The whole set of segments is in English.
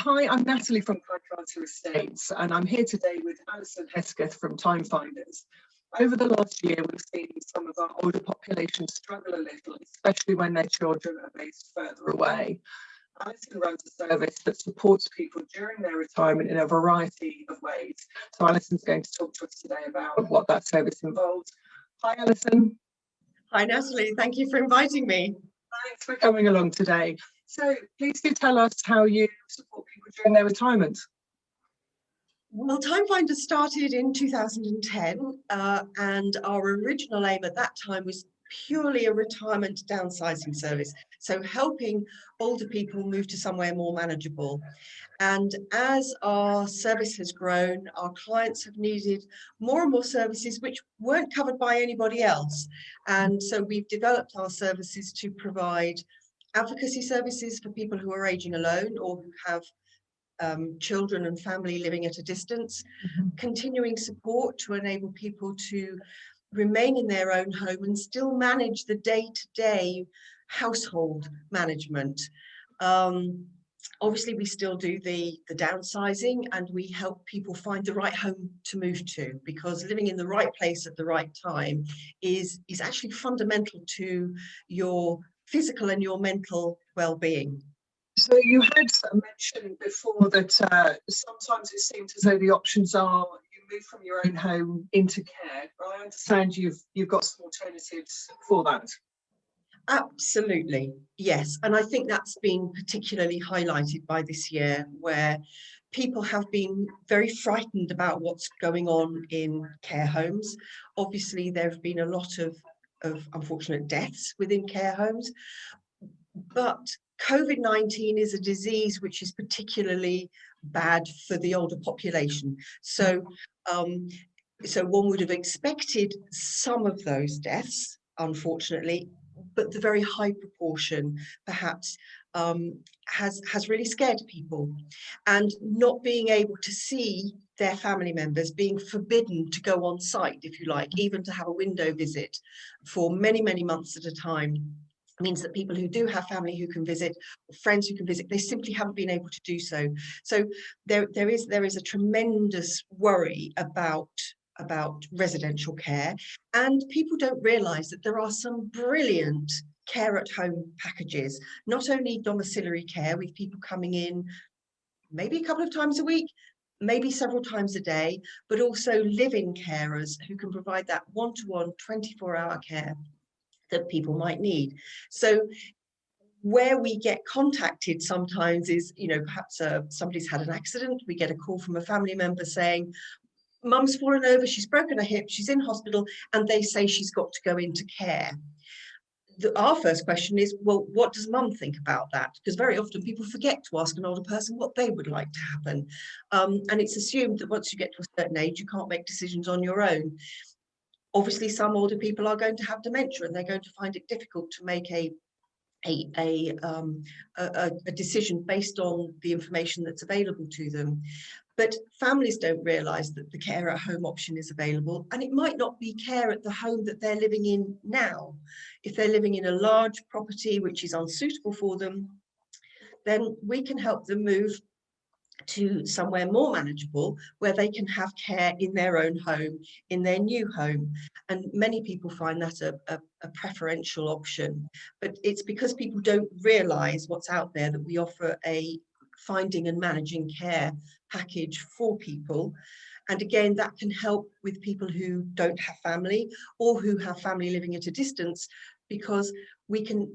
Hi, I'm Natalie from Carter Estates, and I'm here today with Alison Hesketh from Timefinders. Over the last year, we've seen some of our older population struggle a little, especially when their children are based further away. Alison runs a service that supports people during their retirement in a variety of ways. So Alison's going to talk to us today about what that service involves. Hi, Alison. Hi, Natalie. Thank you for inviting me. Thanks for coming along today. So please do tell us how you support people during their retirement. Well, Timefinder started in 2010 and our original aim at that time was purely a retirement downsizing service. So helping older people move to somewhere more manageable. And as our service has grown, our clients have needed more and more services which weren't covered by anybody else. And so we've developed our services to provide advocacy services for people who are aging alone or who have children and family living at a distance, continuing support to enable people to remain in their own home and still manage the day-to-day household management. Obviously, we still do the downsizing, and we help people find the right home to move to, because living in the right place at the right time is actually fundamental to your physical and your mental well-being. So you had mentioned before that sometimes it seems as though the options are you move from your own home into care. But I understand you've got some alternatives for that. Absolutely, yes. And I think that's been particularly highlighted by this year, where people have been very frightened about what's going on in care homes. Obviously, there have been a lot of unfortunate deaths within care homes, but COVID-19 is a disease which is particularly bad for the older population. So, so one would have expected some of those deaths, unfortunately, but the very high proportion perhaps has really scared people. And not being able to see their family members, being forbidden to go on site, if you like, even to have a window visit for many, many months at a time, means that people who do have family who can visit, or friends who can visit, they simply haven't been able to do so. So there is a tremendous worry about residential care, and people don't realise that there are some brilliant care at home packages, not only domiciliary care with people coming in maybe a couple of times a week, maybe several times a day, but also live-in carers who can provide that one-to-one 24-hour care that people might need. So where we get contacted sometimes is, perhaps somebody's had an accident, we get a call from a family member saying, Mum's fallen over, she's broken her hip, she's in hospital, and they say she's got to go into care. Our first question is, well, what does Mum think about that? Because very often people forget to ask an older person what they would like to happen. And it's assumed that once you get to a certain age, you can't make decisions on your own. Obviously, some older people are going to have dementia, and they're going to find it difficult to make a decision based on the information that's available to them. But families don't realise that the care at home option is available, and it might not be care at the home that they're living in now. If they're living in a large property which is unsuitable for them, then we can help them move to somewhere more manageable where they can have care in their own home, in their new home. And many people find that a preferential option, but it's because people don't realise what's out there that we offer a finding and managing care package for people. And again, that can help with people who don't have family or who have family living at a distance, because we can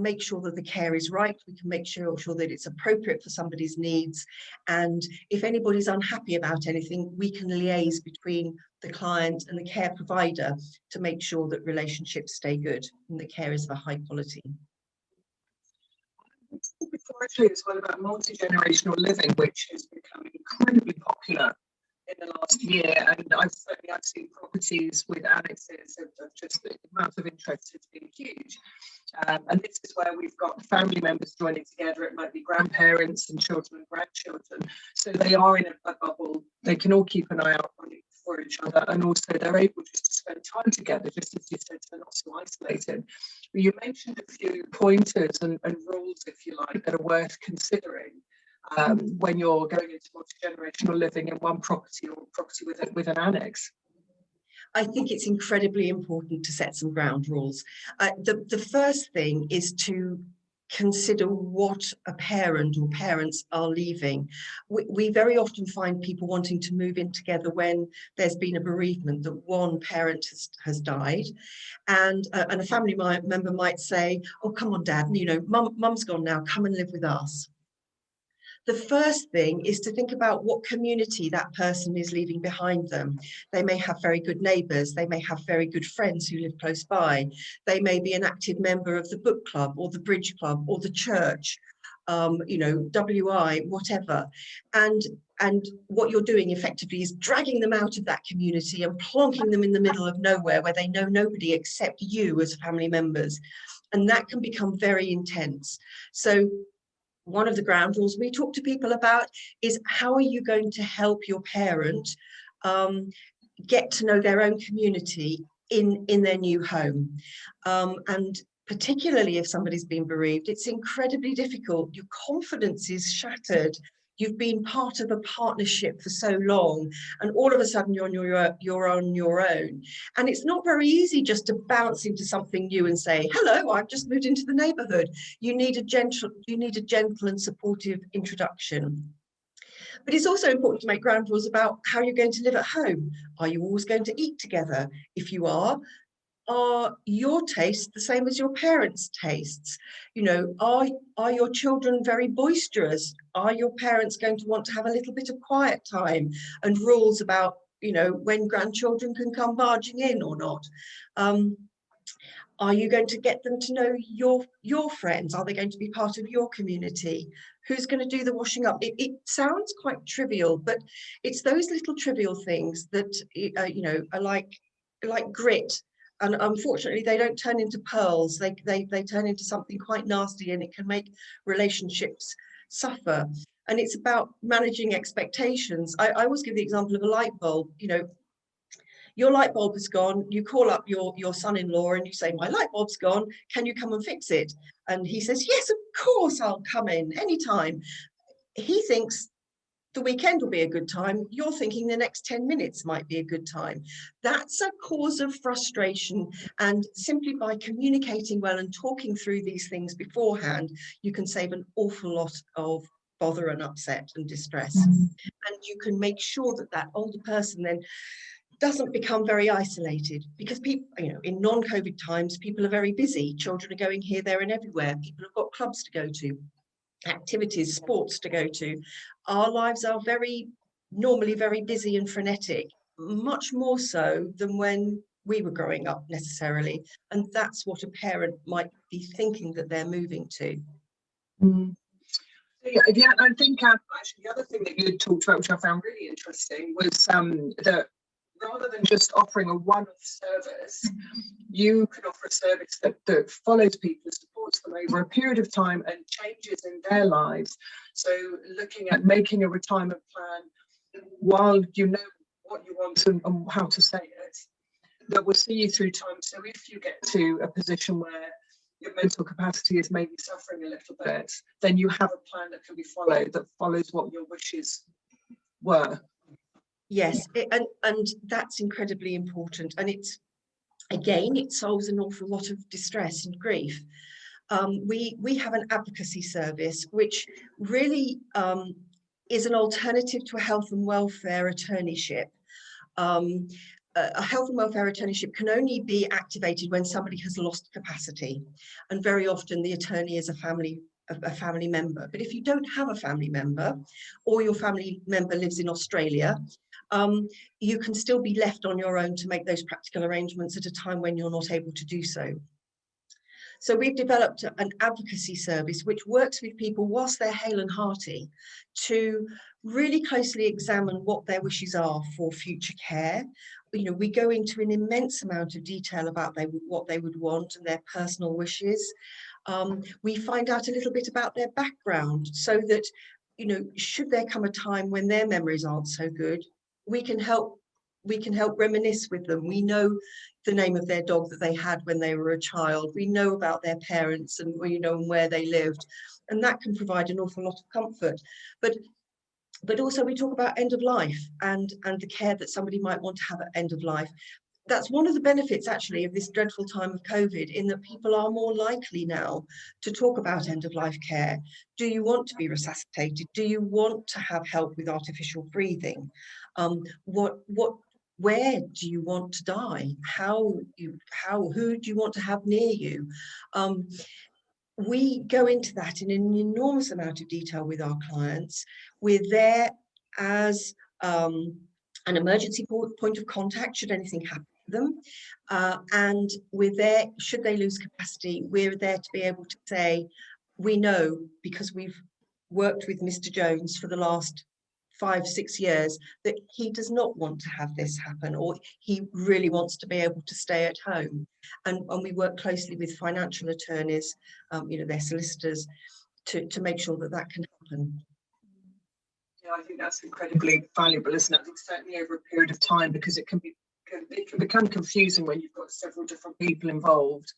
make sure that the care is right, we can make sure that it's appropriate for somebody's needs. And if anybody's unhappy about anything, we can liaise between the client and the care provider to make sure that relationships stay good and the care is of a high quality. Actually, as well about multi-generational living, which has become incredibly popular in the last year, and I've seen properties with annexes of just the amount of interest has been huge. And this is where we've got family members joining together. It might be grandparents and children and grandchildren. So they are in a bubble. They can all keep an eye out for each other, and also they're able just to spend time together, just as you said, they're not so isolated. You mentioned a few pointers and rules, if you like, that are worth considering. when you're going into multi-generational living in one property or property with an annex? I think it's incredibly important to set some ground rules. The first thing is to consider what a parent or parents are leaving. We very often find people wanting to move in together when there's been a bereavement, that one parent has died, and a family member might say, oh, come on, Dad, you know, mum's gone now, come and live with us. The first thing is to think about what community that person is leaving behind them. They may have very good neighbours, they may have very good friends who live close by, they may be an active member of the book club or the bridge club or the church, you know, WI, whatever. And what you're doing effectively is dragging them out of that community and plonking them in the middle of nowhere where they know nobody except you as family members. And that can become very intense. So one of the ground rules we talk to people about is, how are you going to help your parent get to know their own community in their new home? And particularly if somebody's been bereaved, it's incredibly difficult. Your confidence is shattered. You've been part of a partnership for so long, and all of a sudden you're on your own. And it's not very easy just to bounce into something new and say, hello, I've just moved into the neighborhood. You need a gentle and supportive introduction. But it's also important to make ground rules about how you're going to live at home. Are you always going to eat together? If you are your tastes the same as your parents' tastes? You know, are your children very boisterous? Are your parents going to want to have a little bit of quiet time, and rules about, you know, when grandchildren can come barging in or not? Are you going to get them to know your friends? Are they going to be part of your community? Who's going to do the washing up? It sounds quite trivial, but it's those little trivial things that you know, are like grit. And unfortunately, they don't turn into pearls. They turn into something quite nasty, and it can make relationships suffer. And it's about managing expectations. I always give the example of a light bulb. You know, your light bulb is gone. You call up your son-in-law and you say, my light bulb's gone. Can you come and fix it? And he says, yes, of course, I'll come in anytime. He thinks the weekend will be a good time. You're thinking the next 10 minutes might be a good time. That's a cause of frustration. And simply by communicating well and talking through these things beforehand, you can save an awful lot of bother and upset and distress. And you can make sure that that older person then doesn't become very isolated, because people, you know, in non-COVID times, people are very busy. Children are going here, there and everywhere. People have got clubs to go to, activities, sports to go to. Our lives are normally very busy and frenetic, much more so than when we were growing up necessarily. And that's what a parent might be thinking that they're moving to. Yeah, I think actually the other thing that you talked about, which I found really interesting, was that rather than just offering a one-off service, you can offer a service that follows people, supports them over a period of time and changes in their lives. So looking at making a retirement plan while you know what you want and how to say it, that will see you through time. So if you get to a position where your mental capacity is maybe suffering a little bit, then you have a plan that can be followed, that follows what your wishes were. Yes, and that's incredibly important. And it's, again, it solves an awful lot of distress and grief. We have an advocacy service, which really is an alternative to a health and welfare attorneyship. A health and welfare attorneyship can only be activated when somebody has lost capacity. And very often the attorney is a family member. But if you don't have a family member, or your family member lives in Australia, you can still be left on your own to make those practical arrangements at a time when you're not able to do so. So we've developed an advocacy service which works with people whilst they're hale and hearty to really closely examine what their wishes are for future care. You know, we go into an immense amount of detail about what they would want and their personal wishes. We find out a little bit about their background, so that, you know, should there come a time when their memories aren't so good, we can help we can help reminisce with them. We know the name of their dog that they had when they were a child. We know about their parents and where they lived, and that can provide an awful lot of comfort. But also we talk about end of life and the care that somebody might want to have at end of life. That's one of the benefits actually of this dreadful time of COVID, in that people are more likely now to talk about end of life care. Do you want to be resuscitated? Do you want to have help with artificial breathing? Where do you want to die? Who do you want to have near you? We go into that in an enormous amount of detail with our clients. We're there as an emergency point of contact should anything happen to them. And we're there, should they lose capacity, we're there to be able to say, we know, because we've worked with Mr. Jones for the last 5-6 years, that he does not want to have this happen, or he really wants to be able to stay at home. And we work closely with financial attorneys, their solicitors, to make sure that that can happen. Yeah, I think that's incredibly valuable, isn't it? I think certainly over a period of time, because it can become confusing when you've got several different people involved.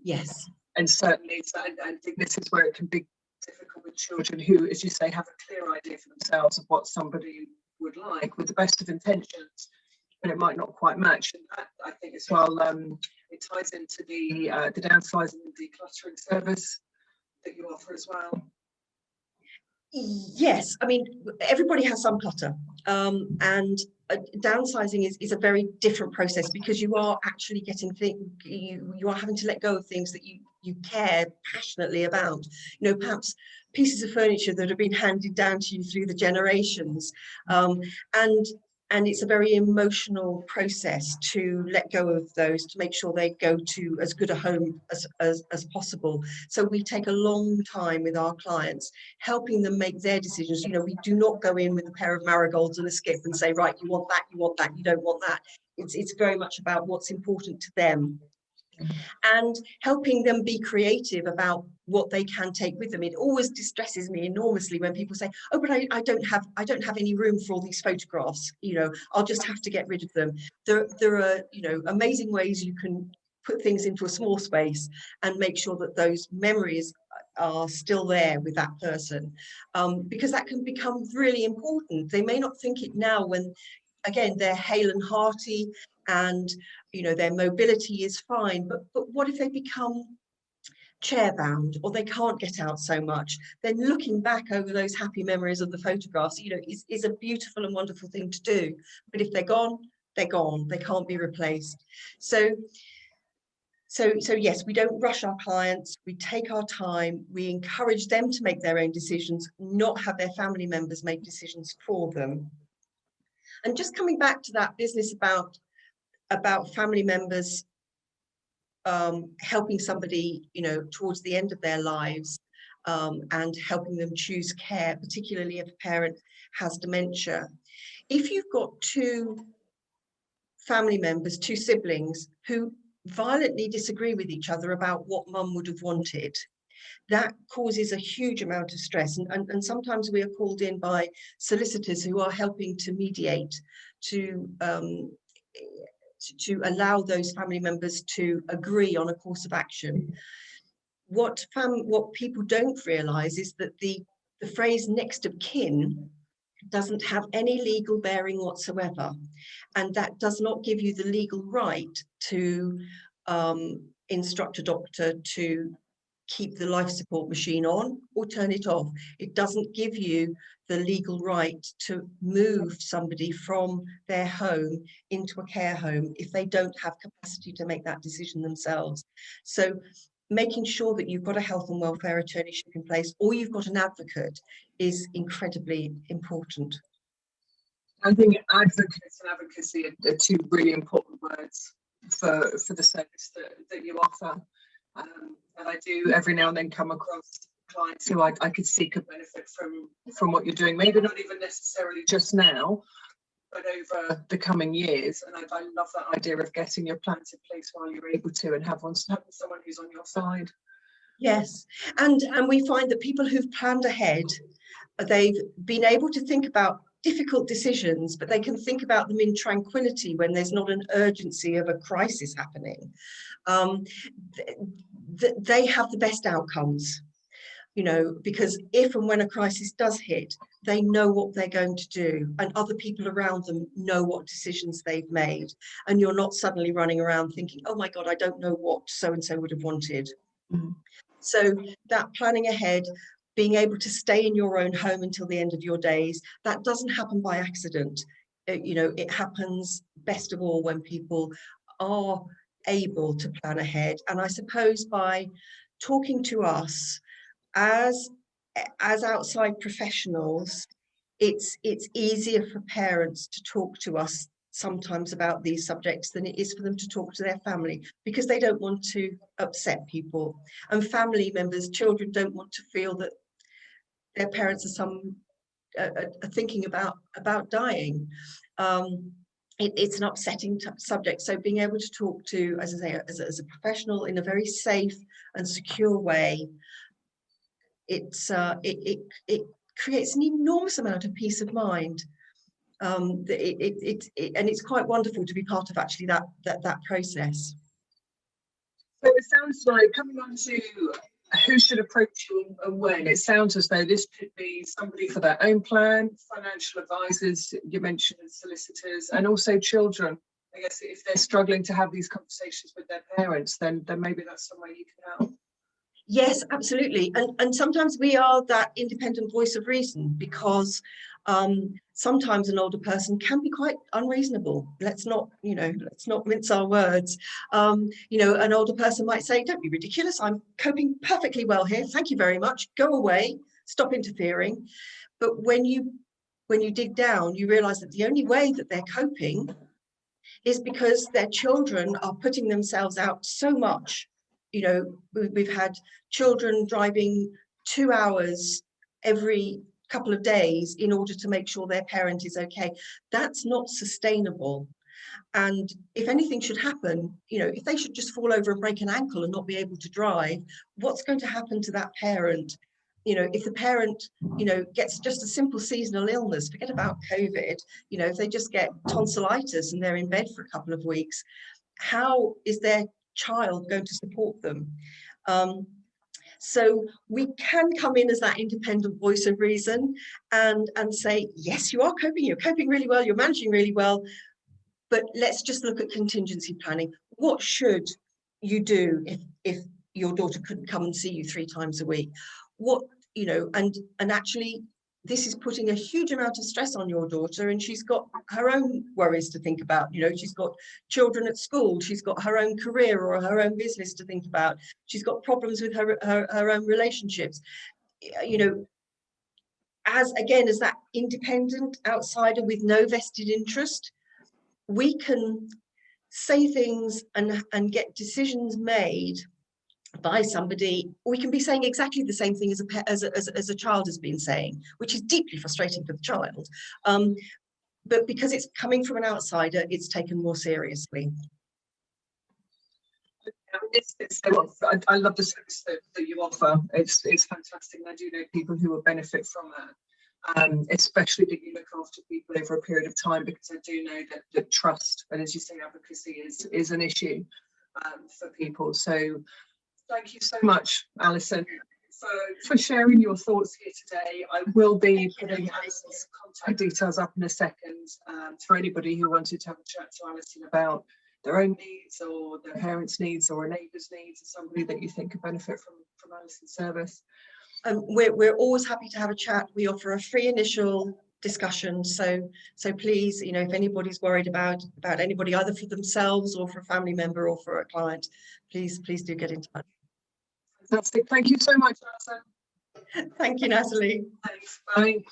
Yes. And certainly, I think this is where it can be difficult with children who, as you say, have a clear idea for themselves of what somebody would like with the best of intentions, but it might not quite match. And that, I think as well, it ties into the downsizing and decluttering service that you offer as well. Yes, I mean, everybody has some clutter, and downsizing is a very different process, because you are actually getting you are having to let go of things that you care passionately about. Perhaps pieces of furniture that have been handed down to you through the generations, and it's a very emotional process to let go of those, to make sure they go to as good a home as possible. So we take a long time with our clients, helping them make their decisions. We do not go in with a pair of marigolds and a skip and say, right, you want that, you don't want that. It's very much about what's important to them, and helping them be creative about what they can take with them. It always distresses me enormously when people say, oh, but I don't have any room for all these photographs, I'll just have to get rid of them. There are amazing ways you can put things into a small space and make sure that those memories are still there with that person, because that can become really important. They may not think it now, when again they're hale and hearty and their mobility is fine, but what if they become chair bound, or they can't get out so much? Then looking back over those happy memories of the photographs is a beautiful and wonderful thing to do. But if they're gone, they're gone. They can't be replaced. So yes, we don't rush our clients. We take our time. We encourage them to make their own decisions, not have their family members make decisions for them. And just coming back to that business about family members helping somebody, towards the end of their lives, and helping them choose care, particularly if a parent has dementia. If you've got two family members, two siblings, who violently disagree with each other about what mum would have wanted, that causes a huge amount of stress. And sometimes we are called in by solicitors who are helping to mediate, to allow those family members to agree on a course of action. What people don't realise is that the phrase next of kin doesn't have any legal bearing whatsoever, and that does not give you the legal right to instruct a doctor to keep the life support machine on or turn it off. It doesn't give you the legal right to move somebody from their home into a care home if they don't have capacity to make that decision themselves. So making sure that you've got a health and welfare attorneyship in place, or you've got an advocate, is incredibly important. I think advocates and advocacy are two really important words for the service that you offer. And I do every now and then come across clients who I could see could benefit from what you're doing, maybe not even necessarily just now, but over the coming years. And I love that idea of getting your plans in place while you're able to, and having someone who's on your side. Yes, and we find that people who've planned ahead, they've been able to think about difficult decisions, but they can think about them in tranquility when there's not an urgency of a crisis happening, they have the best outcomes. Because if and when a crisis does hit, they know what they're going to do, and other people around them know what decisions they've made. And you're not suddenly running around thinking, oh my God, I don't know what so-and-so would have wanted. Mm-hmm. So that planning ahead, being able to stay in your own home until the end of your days, that doesn't happen by accident. It happens best of all when people are able to plan ahead. And I suppose by talking to us, as outside professionals, it's easier for parents to talk to us sometimes about these subjects than it is for them to talk to their family, because they don't want to upset people, and family members, children, don't want to feel that their parents are thinking about dying. It's an upsetting subject, so being able to talk to, as I say, as a professional in a very safe and secure way, it creates an enormous amount of peace of mind. And it's quite wonderful to be part of actually that process. So it sounds like, coming on to who should approach you and when, it sounds as though this could be somebody for their own plan, financial advisors, you mentioned solicitors, and also children. I guess if they're struggling to have these conversations with their parents, then maybe that's some way you can help. Yes, absolutely. And sometimes we are that independent voice of reason, because sometimes an older person can be quite unreasonable. Let's not mince our words. An older person might say, don't be ridiculous, I'm coping perfectly well here, thank you very much, go away, stop interfering. But when you dig down, you realize that the only way that they're coping is because their children are putting themselves out so much. We've had children driving 2 hours every couple of days in order to make sure their parent is okay. That's not sustainable. And if anything should happen, if they should just fall over and break an ankle and not be able to drive, what's going to happen to that parent? If the parent, gets just a simple seasonal illness, forget about COVID, if they just get tonsillitis and they're in bed for a couple of weeks, how is their child going to support them? So we can come in as that independent voice of reason and say, yes, you are coping, you're coping really well, you're managing really well, but let's just look at contingency planning. What should you do if your daughter couldn't come and see you 3 times a week? And actually, this is putting a huge amount of stress on your daughter, and she's got her own worries to think about. She's got children at school, she's got her own career or her own business to think about, she's got problems with her own relationships. As that independent outsider with no vested interest, we can say things and get decisions made by somebody. We can be saying exactly the same thing as a child has been saying, which is deeply frustrating for the child. But because it's coming from an outsider, it's taken more seriously. I love the service that you offer. It's fantastic. And I do know people who will benefit from that, especially that you look after people over a period of time, because I do know that trust, and as you say, advocacy is an issue for people. So thank you so much, Alison, for sharing your thoughts here today. I will be putting Alison's contact details up in a second for anybody who wanted to have a chat to Alison about their own needs or their parents' needs or a neighbour's needs, or somebody that you think could benefit from Alison's service. We're always happy to have a chat. We offer a free initial discussion, so please, if anybody's worried about anybody, either for themselves or for a family member or for a client, please do get in touch. Fantastic. Thank you so much, Alison. Thank you, Natalie. Thanks. Bye.